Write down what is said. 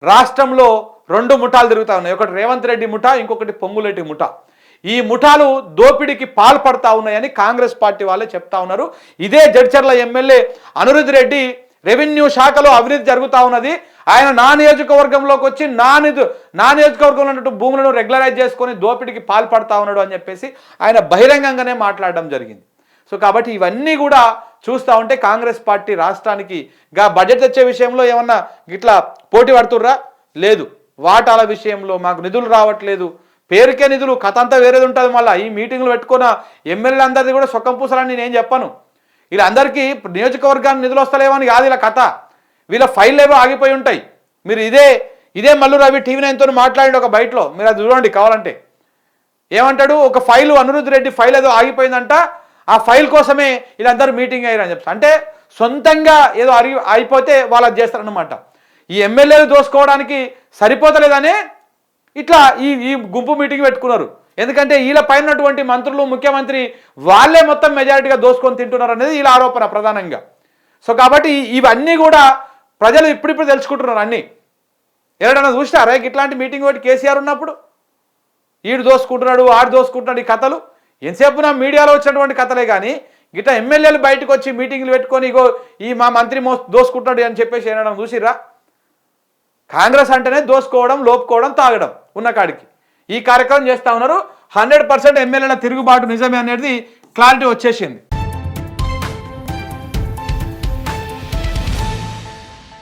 రాష్ట్రంలో రెండు ముఠాలు తిరుగుతా ఉన్నాయి. ఒకటి రేవంత్ రెడ్డి ముఠా, ఇంకొకటి పొంగులేటి ముఠా. ఈ ముఠాలు దోపిడీకి పాల్పడతా ఉన్నాయని కాంగ్రెస్ పార్టీ వాళ్ళే చెప్తా ఉన్నారు. ఇదే జడ్చర్ల ఎమ్మెల్యే అనిరుద్ రెడ్డి రెవెన్యూ శాఖలో అవినీతి జరుగుతూ ఉన్నది, ఆయన నా నియోజకవర్గంలోకి వచ్చి నా నియోజకవర్గంలో ఉన్నట్టు భూములను రెగ్యులరైజ్ చేసుకొని దోపిడీకి పాల్పడతా ఉన్నాడు అని చెప్పేసి ఆయన బహిరంగంగానే మాట్లాడడం జరిగింది. సో కాబట్టి ఇవన్నీ కూడా చూస్తూ ఉంటే కాంగ్రెస్ పార్టీ రాష్ట్రానికి బడ్జెట్ తెచ్చే విషయంలో ఏమన్నా ఇట్లా పోటీ పడుతుర్రా? లేదు. వాటాల విషయంలో మాకు నిధులు రావట్లేదు, పేరుకే నిధులు, కథ అంతా వేరేది ఉంటుంది. మళ్ళీ ఈ మీటింగ్లు పెట్టుకున్న ఎమ్మెల్యేలు అందరిది కూడా సొక్కం పూసలని నేను చెప్పను. వీళ్ళందరికీ నియోజకవర్గానికి నిధులు వస్తలేవని కాదు ఇలా కథ, వీళ్ళ ఫైల్ ఏవో ఆగిపోయి ఉంటాయి. మీరు ఇదే మల్లు రవి టీవీ 9తో మాట్లాడి ఒక బయటలో మీరు అది చూడండి కావాలంటే. ఏమంటాడు, ఒక ఫైలు అనిరుద్ రెడ్డి ఫైల్ ఏదో ఆగిపోయిందంట, ఆ ఫైల్ కోసమే వీళ్ళందరూ మీటింగ్ అయ్యారని చెప్పి, అంటే సొంతంగా ఏదో అయిపోతే వాళ్ళు అది చేస్తారనమాట. ఈ ఎమ్మెల్యేలు దోసుకోవడానికి సరిపోతలేదనే ఇట్లా ఈ గుంపు మీటింగ్ పెట్టుకున్నారు. ఎందుకంటే వీళ్ళ పైనటువంటి మంత్రులు, ముఖ్యమంత్రి వాళ్ళే మొత్తం మెజారిటీగా దోసుకొని తింటున్నారు అనేది వీళ్ళ ఆరోపణ ప్రధానంగా. సో కాబట్టి ఇవన్నీ కూడా ప్రజలు ఇప్పుడిప్పుడు తెలుసుకుంటున్నారు. అన్నీ ఎవరైనా చూసినారా ఇట్లాంటి మీటింగ్ ఒకటి కేసీఆర్ ఉన్నప్పుడు? ఈడు దోసుకుంటున్నాడు, ఆడు దోసుకుంటున్నాడు, ఈ కథలు ఎంతసేపు నా మీడియాలో వచ్చినటువంటి కథలే. కానీ గిట్లా ఎమ్మెల్యేలు బయటకు వచ్చి మీటింగ్లు పెట్టుకొని ఇగో ఈ మా మంత్రి దోసుకుంటాడు అని చెప్పేసి ఏనడం చూసిరా? కాంగ్రెస్ అంటేనే దోసుకోవడం, లోపుకోవడం, తాగడం ఉన్న కాడికి ఈ కార్యక్రమం చేస్తూ ఉన్నారు. 100% ఎమ్మెల్యేల తిరుగుబాటు నిజమే అనేది క్లారిటీ వచ్చేసింది.